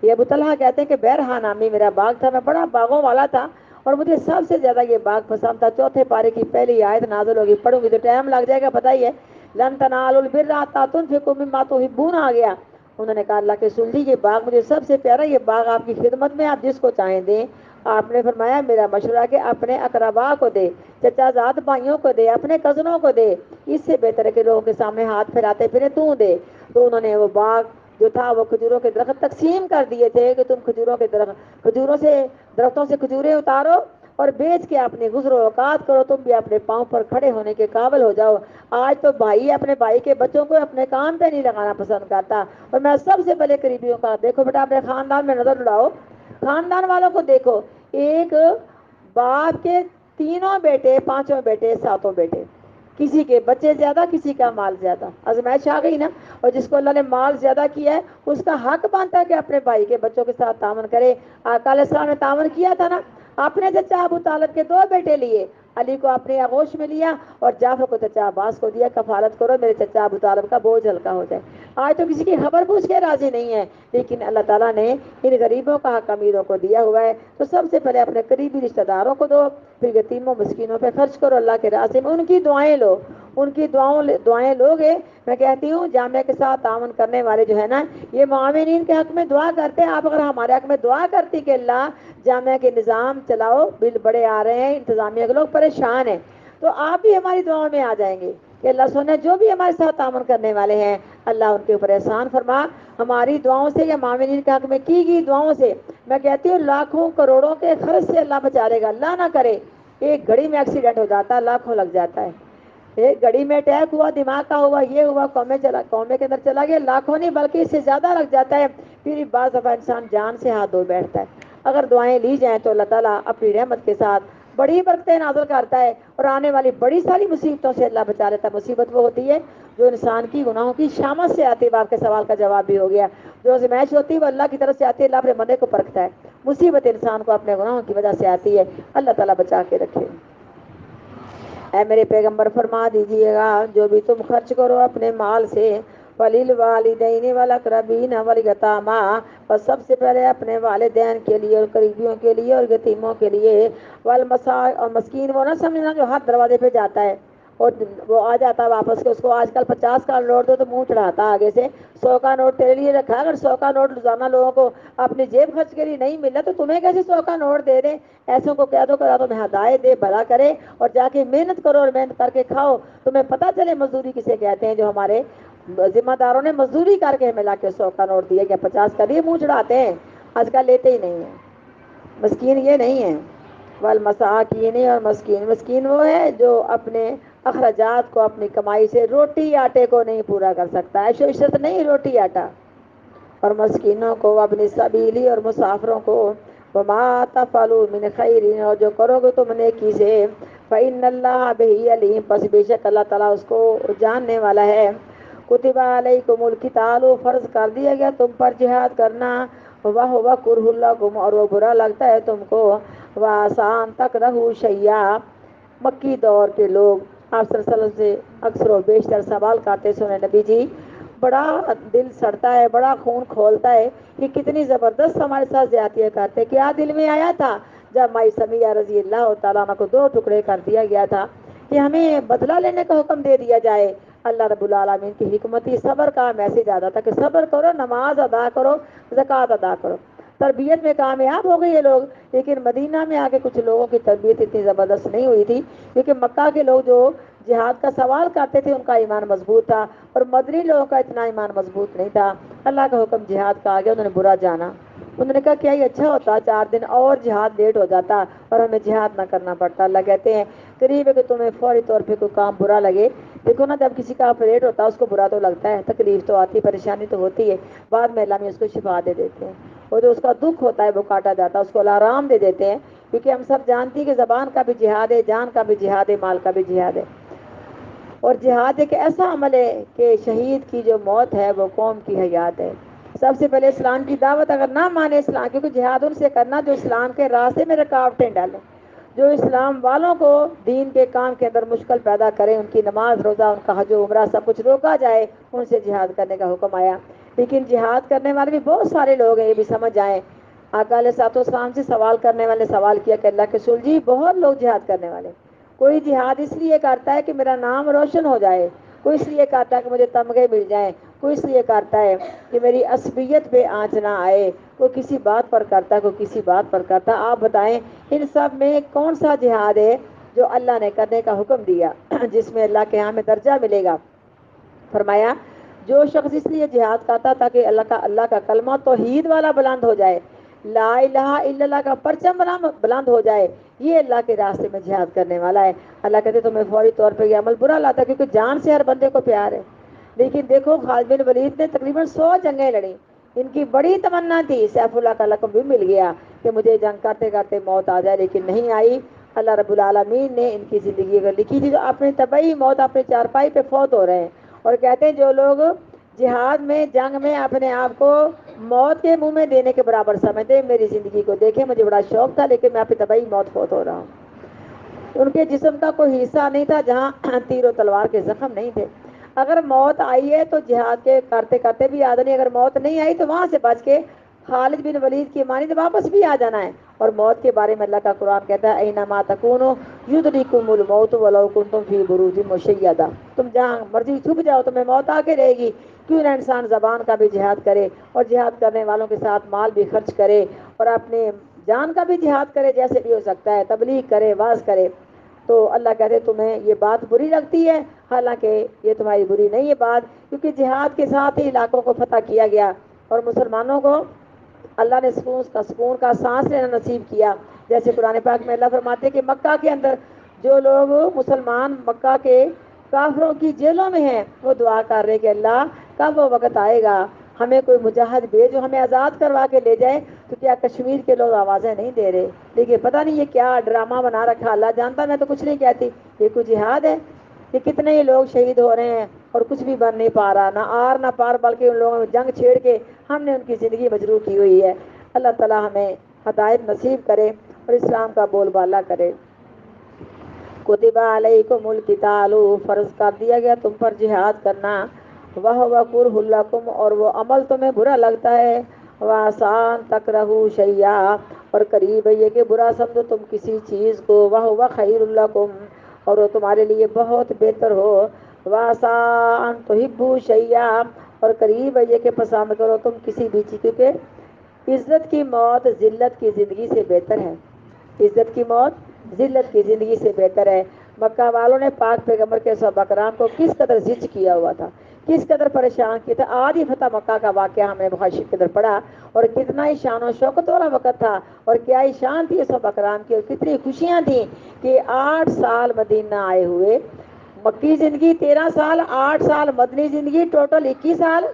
یہ ابو طلحہ کہتے ہیں کہ بہرحا نامی میرا باغ تھا، میں بڑا باغوں والا تھا، اور مجھے سب سے زیادہ یہ باغ پسند تھا۔ چوتھے پارے کی پہلی آیت نازل ہوگی، پڑھوں گی تو ٹائم لگ جائے گا، پتہ ہی ہے، لن تنالوا البر حتى تنفقوا مما تحبون آ گیا۔ انہوں نے کہا اللہ کے رسول جی یہ باغ مجھے سب سے پیارا، یہ باغ آپ کی خدمت میں، آپ جس کو چاہیں دیں۔ آپ نے فرمایا میرا مشورہ کہ اپنے اقربا کو دے، چچا زاد بھائیوں کو دے، اپنے کزنوں کو دے، اس سے بہتر ہے کہ لوگوں کے سامنے ہاتھ پھیلاتے پھرے تو دے۔ تو انہوں نے وہ باغ جو تھا وہ کھجوروں کے درخت تقسیم کر دیے تھے کہ تم کھجوروں کے درخت، کھجوروں سے، درختوں سے کھجوریں اتارو اور بیچ کے اپنے گزر و اوقات کرو، تم بھی اپنے پاؤں پر کھڑے ہونے کے قابل ہو جاؤ۔ آج تو بھائی اپنے بھائی کے بچوں کو اپنے کام پہ نہیں لگانا پسند کرتا، اور میں سب سے پہلے قریبیوں کا، دیکھو بیٹا اپنے خاندان میں نظر اڑاؤ، خاندان والوں کو دیکھو، ایک باپ کے تینوں بیٹے، پانچوں بیٹے، ساتوں بیٹے، کسی کے بچے زیادہ، کسی کا مال زیادہ، آزمائش آ گئی نا، اور جس کو اللہ نے مال زیادہ کیا ہے اس کا حق بنتا ہے کہ اپنے بھائی کے بچوں کے ساتھ تعاون کرے۔ آقا علیہ السلام نے تعاون کیا تھا نا، اپنے چچا ابو طالب کے 2 بیٹے لیے، علی کو اپنے آغوش میں لیا اور جعفر کو چچا عباس کو دیا، کفالت کرو میرے چچا ابو طالب کا بوجھ ہلکا ہو جائے۔ آج تو کسی کی خبر پوچھ کے راضی نہیں ہے، لیکن اللہ تعالیٰ نے ان غریبوں کا حق امیروں کو دیا ہوا ہے، تو سب سے پہلے اپنے قریبی رشتہ داروں کو دو، پھر یتیموں مسکینوں پہ خرچ کرو اللہ کے راستے میں، ان کی دعائیں لو، ان کی دعائیں لوگے۔ میں کہتی ہوں جامعہ کے ساتھ تعاون کرنے والے جو ہے نا، یہ معاونین کے حق میں دعا کرتے ہیں، آپ اگر ہمارے حق میں دعا کرتی کہ اللہ جامعہ کے نظام چلاؤ، بل بڑے آ رہے ہیں، انتظامیہ کے لوگ پریشان ہیں، تو آپ بھی ہماری دعاؤں میں آ جائیں گے کہ اللہ سونے جو بھی ہمارے ساتھ تعاون کرنے والے ہیں اللہ ان کے اوپر احسان فرما، ہماری دعاؤں سے یا معاونین کے حق میں کی گئی دعاؤں سے، میں کہتی ہوں لاکھوں کروڑوں کے خرچ سے اللہ بچا لے گا، اللہ نہ کرے ایک گھڑی میں ایکسیڈنٹ ہو جاتا ہے، لاکھوں لگ جاتا ہے، ایک گھڑی میں اٹیک ہوا، دماغ کا ہوا، یہ ہوا، قومے کے اندر چلا گیا، لاکھوں نہیں بلکہ اس سے زیادہ لگ جاتا ہے، پھر بعض دفعہ انسان جان سے ہاتھ دھو بیٹھتا ہے۔ اگر دعائیں لی جائیں تو اللہ تعالیٰ اپنی رحمت کے ساتھ بڑی برکتیں نازل کرتا ہے، اور آنے والی بڑی ساری مصیبتوں سے اللہ بچا لیتا ہے۔ مصیبت وہ ہوتی ہے جو انسان کی گناہوں کی شامت سے آتی ہے، آپ کے سوال کا جواب بھی ہو گیا، جو آزمائش ہوتی ہے وہ اللہ کی طرف سے آتی ہے، اللہ اپنے بندے کو پرکھتا ہے، مصیبت انسان کو اپنے گناہوں کی وجہ سے آتی ہے، اللہ تعالیٰ بچا کے رکھے۔ اے میرے پیغمبر فرما دیجئے گا جو بھی تم خرچ کرو اپنے مال سے، وَلِلْوَالِدَيْنِ وَالْأَقْرَبِينَ وَالْيَتَامَى، اور سب سے پہلے اپنے والدین کے لیے اور قریبیوں کے لیے اور یتیموں کے لیے، اور مسکین وہ نہ سمجھنا جو ہر دروازے پہ جاتا ہے اور وہ آ جاتا ہے واپس کے، اس کو آج کل 50 کا نوٹ دو تو منہ چڑھاتا آگے سے، 100 کا نوٹ تیرے لیے رکھا ہے، اگر 100 کا نوٹ روزانہ لوگوں کو اپنی جیب خرچ کے لیے نہیں ملا تو تمہیں کیسے 100 کا نوٹ دے دیں؟ ایسوں کو کہہ دو کہ تو میں ہدایت دے، بھلا کرے، اور جا کے محنت کرو اور محنت کر کے کھاؤ، تمہیں پتہ چلے مزدوری کسے کہتے ہیں۔ جو ہمارے ذمہ داروں نے مزدوری کر کے ہمیں لا کے 100 کا نوٹ دیا، کیا 50 کا لیے منہ چڑھاتے ہیں؟ آج کل لیتے ہی نہیں ہیں۔ مسکین یہ نہیں ہے، والمساکین، اور مسکین، مسکین وہ ہے جو اپنے اخراجات کو اپنی کمائی سے، روٹی آٹے کو نہیں پورا کر سکتا، عیش و عشرت نہیں، روٹی آٹا، اور مسکینوں کو، اپنی سبیلی اور مسافروں کو، وما تفعلوا من خیر، اور جو کرو گے تم نیکی سے، فإن اللہ بہ علیم، پس بے شک اللہ تعالیٰ اس کو جاننے والا ہے۔ کتب علیکم القتال، فرض کر دیا گیا تم پر جہاد کرنا، وہو کرہ لکم، اور وہ برا لگتا ہے تم کو، وآسان تکرہوا شیئا، مکی دور کے لوگ آپ صلی اللہ علیہ وسلم سے اکثر و بیشتر سوال کرتے سنے نبی جی، بڑا دل سڑتا ہے، بڑا خون کھولتا ہے کہ کتنی زبردست ہمارے ساتھ زیادتیاں کرتے، کیا دل میں آیا تھا جب مائی سمیہ رضی اللہ تعالیٰ عنہ کو 2 ٹکڑے کر دیا گیا تھا کہ ہمیں بدلہ لینے کا حکم دے دیا جائے؟ اللہ رب العالمین کی حکمت ہی صبر کا میسج آتا تھا کہ صبر کرو، نماز ادا کرو، زکوٰۃ ادا کرو۔ تربیت میں کامیاب ہو گئے یہ لوگ، لیکن مدینہ میں آ کے کچھ لوگوں کی تربیت اتنی زبردست نہیں ہوئی تھی، کیونکہ مکہ کے لوگ جو جہاد کا سوال کرتے تھے ان کا ایمان مضبوط تھا، اور مدنی لوگوں کا اتنا ایمان مضبوط نہیں تھا۔ اللہ کا حکم جہاد کا آ گیا، انہوں نے برا جانا، انہوں نے کہا کیا یہ اچھا ہوتا 4 دن اور جہاد لیٹ ہو جاتا اور ہمیں جہاد نہ کرنا پڑتا۔ اللہ کہتے ہیں قریب ہے کہ تمہیں فوری طور پہ کوئی کام برا لگے، دیکھو نا جب کسی کا آپریٹ ہوتا ہے اس کو برا تو لگتا ہے، تکلیف تو آتی، پریشانی تو ہوتی ہے، بعد میں اللہ میں اس کو شفا دے دیتے ہیں، اور جو اس کا دکھ ہوتا ہے وہ کاٹا جاتا ہے، اس کو آرام دے دیتے ہیں، کیونکہ ہم سب جانتی ہیں کہ زبان کا بھی جہاد ہے، جان کا بھی جہاد ہے، مال کا بھی جہاد ہے۔ اور جہاد ایک ایسا عمل ہے کہ شہید کی جو موت ہے وہ قوم کی حیات ہے۔ سب سے پہلے اسلام کی دعوت اگر نہ مانے اسلام، کیونکہ جہاد ان سے کرنا جو اسلام کے راستے میں رکاوٹیں ڈالیں، جو اسلام والوں کو دین کے کام کے اندر مشکل پیدا کریں، ان کی نماز روزہ ان کا حج و عمرہ سب کچھ روکا جائے، ان سے جہاد کرنے کا حکم آیا۔ لیکن جہاد کرنے والے بھی بہت سارے لوگ ہیں، یہ بھی سمجھ آئیں۔ آقا علیہ الصلوۃ والسلام سے سوال کرنے والے سوال کیا کہ اللہ کے رسول جی بہت لوگ جہاد کرنے والے، کوئی جہاد اس لیے کرتا ہے کہ میرا نام روشن ہو جائے، کوئی اس لیے کرتا ہے کہ مجھے تمغے مل جائیں، کوئی اس لیے کرتا ہے کہ میری عصبیت پہ آنچ نہ آئے، کوئی کسی بات پر کرتا ہے، کوئی کسی بات پر کرتا ہے۔ آپ بتائیں ان سب میں کون سا جہاد ہے جو اللہ نے کرنے کا حکم دیا، جس میں اللہ کے ہاں میں درجہ ملے گا؟ فرمایا جو شخص اس لیے جہاد کرتا تاکہ اللہ کا کلمہ توحید والا بلند ہو جائے، لا الہ الا اللہ کا پرچم بلند ہو جائے، یہ اللہ کے راستے میں جہاد کرنے والا ہے۔ اللہ کہتے تمہیں فوری طور پہ یہ عمل برا لاتا ہے، کیونکہ جان سے ہر بندے کو پیار ہے، لیکن دیکھو خالد بن ولید نے تقریباً 100 جنگیں لڑیں، ان کی بڑی تمنا تھی، سیف اللہ کا لقب بھی مل گیا کہ مجھے جنگ کرتے کرتے موت آ جائے، لیکن نہیں آئی۔ اللہ رب العالمین نے ان کی زندگی اگر لکھی تھی تو اپنی طبعی موت اپنے چارپائی پہ فوت ہو رہے ہیں، اور کہتے ہیں جو لوگ جہاد میں جنگ میں اپنے آپ کو موت کے منہ میں دینے کے برابر سمجھتے، میری زندگی کو دیکھیں، مجھے بڑا شوق تھا لیکن میں اپنی طبعی موت فوت ہو رہا ہوں۔ ان کے جسم کا کوئی حصہ نہیں تھا جہاں تیر و تلوار کے زخم نہیں تھے۔ اگر موت آئی ہے تو جہاد کے کرتے کرتے بھی آدمی، اگر موت نہیں آئی تو وہاں سے بچ کے خالد بن ولید کی مانی تو واپس بھی آ جانا ہے۔ اور موت کے بارے میں اللہ کا قرآن کہتا ہے اینما تکونوا یدرککم الموت ولو کنتم فی بروج مشیدہ، تم جہاں مرضی چھپ جاؤ تمہیں موت آ کے رہے گی۔ کیوں نہ انسان زبان کا بھی جہاد کرے، اور جہاد کرنے والوں کے ساتھ مال بھی خرچ کرے، اور اپنے جان کا بھی جہاد کرے، جیسے بھی ہو سکتا ہے، تبلیغ کرے، واعظ کرے۔ تو اللہ کہتے تمہیں یہ بات بری لگتی ہے، حالانکہ یہ تمہاری بری نہیں ہے بات، کیونکہ جہاد کے ساتھ ہی علاقوں کو فتح کیا گیا، اور مسلمانوں کو اللہ نے سکون کا سانس لینا نصیب کیا۔ جیسے قرآن پاک میں اللہ فرماتے ہیں کہ مکہ کے اندر جو لوگ مسلمان مکہ کے کافروں کی جیلوں میں ہیں، وہ دعا کر رہے کہ اللہ کب وہ وقت آئے گا ہمیں کوئی مجاہد بھیج جو ہمیں آزاد کروا کے لے جائے۔ تو کیا کشمیر کے لوگ آوازیں نہیں دے رہے؟ لیکن پتہ نہیں یہ کیا ڈرامہ بنا رکھا، اللہ جانتا، میں تو کچھ نہیں کہتی، یہ کوئی جہاد ہے؟ کہ کتنے ہی لوگ شہید ہو رہے ہیں اور کچھ بھی بن نہیں پا رہا، نہ آر نہ پار، بلکہ ان لوگوں نے جنگ چھیڑ کے ہم نے ان کی زندگی مجروح کی ہوئی ہے۔ اللہ تعالیٰ ہمیں ہدایت نصیب کرے اور اسلام کا بول بالا کرے۔ کتب علیکم القتال، فرض کر دیا گیا تم پر جہاد کرنا، وَهُوَ كُرْهٌ لَكُمْ، اور وہ عمل تمہیں برا لگتا ہے، وَعَسَىٰ تَكْرَهُوا شَيْئًا، اور قریب ہے یہ کہ برا سمجھو تم کسی چیز کو، وَهُوَ خَيْرٌ لَكُمْ، اور وہ تمہارے لیے بہت بہتر ہو، وَعَسَىٰ أَن تُحِبُّوا شَيْئًا، اور قریب ہے یہ کہ پسند کرو تم کسی بھی چیز، کیونکہ عزت کی موت ذلت کی زندگی سے بہتر ہے، عزت کی موت ذلت کی زندگی سے بہتر ہے۔ مکہ والوں نے پاک پیغمبر کے صحابہ کرام کو کس قدر زج کیا ہوا تھا، کس قدر پریشان کیا تھا۔ آج ہی فتح مکہ کا واقعہ ہم نے بخاری شریف کے اندر پڑھا، اور کتنا ہی شان و شوکت والا وقت تھا، اور کیا ہی شان تھی صحابہ کرام کی، اور کتنی خوشیاں تھیں کہ 8 سال مدینہ آئے ہوئے، مکی زندگی 13 سال، 8 سال مدنی زندگی، ٹوٹل 21 سال۔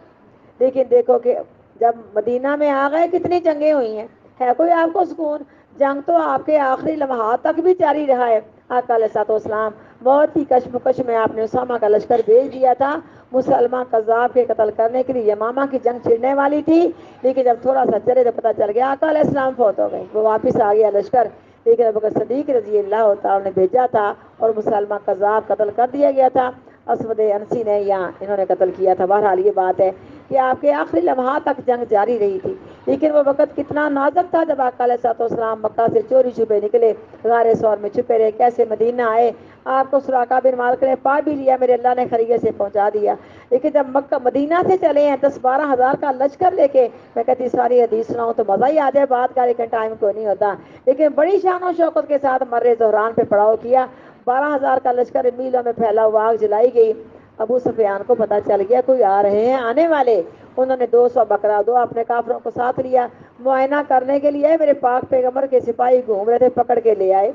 لیکن دیکھو کہ جب مدینہ میں آ گئے کتنی جنگیں ہوئی ہیں، ہے کوئی آپ کو سکون؟ جنگ تو آپ کے آخری لمحات تک بھی جاری رہا ہے۔ آقا علیہ الصلوۃ والسلام بہت ہی کشمکش میں آپ نے اسامہ کا لشکر بھیج دیا تھا مسلمان قذاب کے قتل کرنے کے لیے، یمامہ کی جنگ چھڑنے والی تھی، لیکن جب تھوڑا سا چلے تو پتہ چل گیا آقا علیہ السلام فوت ہو گئے، وہ واپس آ گیا لشکر، لیکن ابوبکر صدیق رضی اللہ تعالیٰ نے بھیجا تھا، اور مسلمان قذاب قتل کر دیا گیا تھا، اسود انسی نے یا انہوں نے قتل کیا تھا۔ بہرحال یہ بات ہے کہ آپ کے آخری لمحات تک جنگ جاری رہی تھی، لیکن وہ وقت کتنا نازک تھا جب آقا علیہ السلام مکہ سے چوری چھپے نکلے، غار ثور میں چھپے رہے، کیسے مدینہ آئے، آپ کو سراقہ بن مالک نے پا بھی لیا، میرے اللہ نے خیریت سے پہنچا دیا۔ لیکن جب مکہ مدینہ سے چلے ہیں 10-12 ہزار کا لشکر لے کے، میں کہتی ساری حدیث سناؤں تو مزہ ہی آ جائے بات کا، لیکن ٹائم کو نہیں ہوتا، لیکن بڑی شان و شوکت کے ساتھ مر زہران پہ پڑاؤ کیا۔ 12 ہزار کا لشکر میلوں میں پھیلا ہوا، آگ جلائی گئی۔ ابو سفیان کو پتا چل گیا کوئی آ رہے ہیں آنے والے، انہوں نے 200 بکرا دو اپنے کافروں کو ساتھ لیا، معائنہ کرنے کے لیے میرے پاک پیغمبر کے سپاہی گھوم رہے تھے، پکڑ کے لے آئے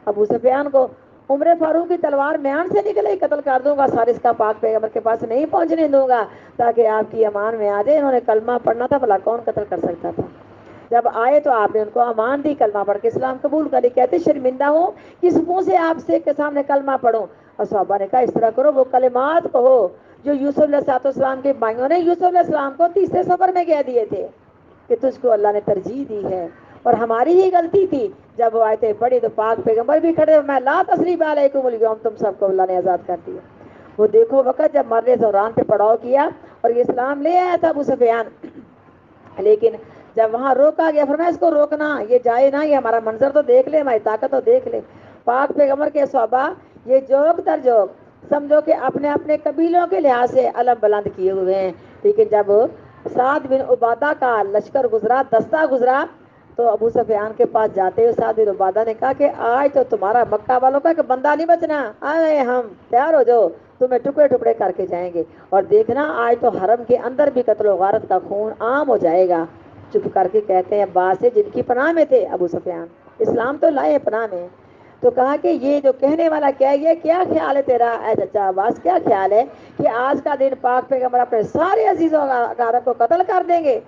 ابو سفیان کو۔ عمر فاروق کی تلوار میان سے نکلے، قتل کر دوں گا، سارس کا پاک پیغمبر کے پاس نہیں پہنچنے دوں گا تاکہ آپ کی امان میں آ جائے۔ انہوں نے کلمہ پڑھنا تھا، بھلا کون قتل کر سکتا تھا؟ جب آئے تو آپ نے ان کو امان دی، کلمہ پڑھ کے اسلام قبول کر لی۔ کہتے شرمندہ ہوں کس منہ سے آپ سے کے سامنے کلمہ پڑھوں؟ اور صحابہ نے کہا اس طرح کرو، وہ کلمات کہو جو یوسف علیہ السلام کے بھائیوں نے یوسف علیہ السلام کو تیسرے سفر میں کہہ دیے تھے کہ تجھ کو اللہ نے ترجیح دی ہے اور ہماری ہی غلطی تھی۔ جب وہ آیتیں پڑھی تو پاک پیغمبر بھی کھڑے، میں لا تثریب علیکم اليوم، تم سب کو اللہ نے آزاد کر دیا۔ وہ دیکھو وقت جب مرنے زوران پہ پڑاؤ کیا اور یہ اسلام لے آیا تھا ابو سفیان، لیکن جب وہاں روکا گیا فرمایا اس کو روکنا، یہ جائے نہ، یہ ہمارا منظر تو دیکھ لے، ہماری طاقت تو دیکھ لے۔ پاک پیغمبر کے صحابہ یہ جوک در جوک سمجھو کہ اپنے اپنے قبیلوں کے لحاظ سے علم بلند کیے ہوئے ہیں، لیکن جب سعد بن عبادہ کا لشکر گزرا، دستہ گزرا، تو ابو سفیان کے پاس جاتے ہوئے سعد بن عبادہ نے کہا کہ آج تو تمہارا مکہ والوں کا کہ بندہ نہیں بچنا، آئے ہم تیار ہو جاؤ، تمہیں ٹکڑے ٹکڑے کر کے جائیں گے، اور دیکھنا آج تو حرم کے اندر بھی قتل و غارت کا خون عام ہو جائے گا۔ چپ کر کے کہتے ہیں عباس سے جن کی پناہ میں تھے ابو سفیان، اسلام تو لائے پناہ میں، تو کہا کہ یہ جو کہنے والا کیا ہے، یہ کیا خیال ہے تیرا اے چچا عباس، کیا خیال ہے کہ آج کا دن پاک پیغمبر اپنے سارے عزیزوں اقارب کو قتل کر دیں گے؟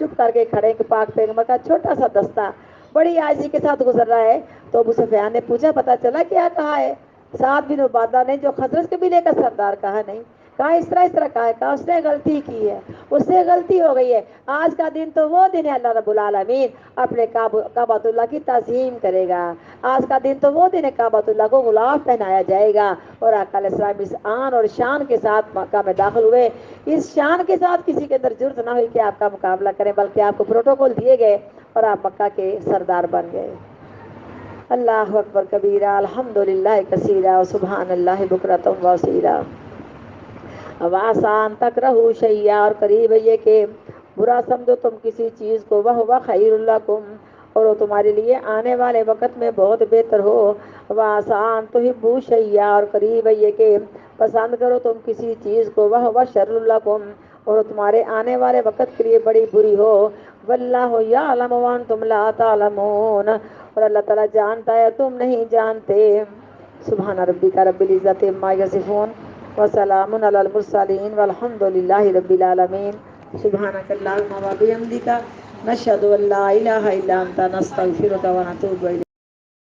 چپ کر کے کھڑے کہ پاک پیغمبر کا چھوٹا سا دستہ بڑی عاجزی کے ساتھ گزر رہا ہے۔ تو ابو سفیان نے پوچھا پتا چلا کیا کہا ہے؟ سعد بن عبادہ نے جو خزرج قبیلے کا سردار، کہا نہیں، کہا اس طرح کہا ہے، کہا اس نے غلطی کی ہے، اس سے غلطی ہو گئی ہے، آج کا دن تو وہ دن ہے اللہ رب العالمین اپنے کعبۃ اللہ کی تعظیم کرے گا، آج کا دن تو وہ دن ہے کعبۃ اللہ کو غلاف پہنایا جائے گا۔ اور آقا علیہ السلام اس آن اور شان کے ساتھ مکہ میں داخل ہوئے، اس شان کے ساتھ کسی کے اندر جرت نہ ہوئی کہ آپ کا مقابلہ کریں، بلکہ آپ کو پروٹوکول دیے گئے اور آپ مکہ کے سردار بن گئے۔ اللہ اکبر کبیرہ، الحمدللہ کثیرہ، سبحان اللہ بکرۃ و اصیلا۔ اب آسان تک رہو شیعہ، اور قریب ہے یہ کہ برا سمجھو تم کسی چیز کو، وہ خیر لکم، اور وہ تمہارے لیے آنے والے وقت میں بہت بہتر ہو۔ وہ آسان تو ہبو شیعہ، اور قریب ہے یہ کہ پسند کرو تم کسی چیز کو، وہ شر لکم، اور تمہارے آنے والے وقت کے لیے بڑی بری ہو۔ واللہ یعلم وانتم لا تعلمون، اور اللہ تعالیٰ جانتا ہے تم نہیں جانتے۔ سبحان ربک رب العزت عما یصفون وسلام علی المرسلین والحمد للہ رب العالمین۔ سبحانک اللہم و بحمدک، نشہد ان لا الہ الا انت، نستغفرک و نتوب الیک۔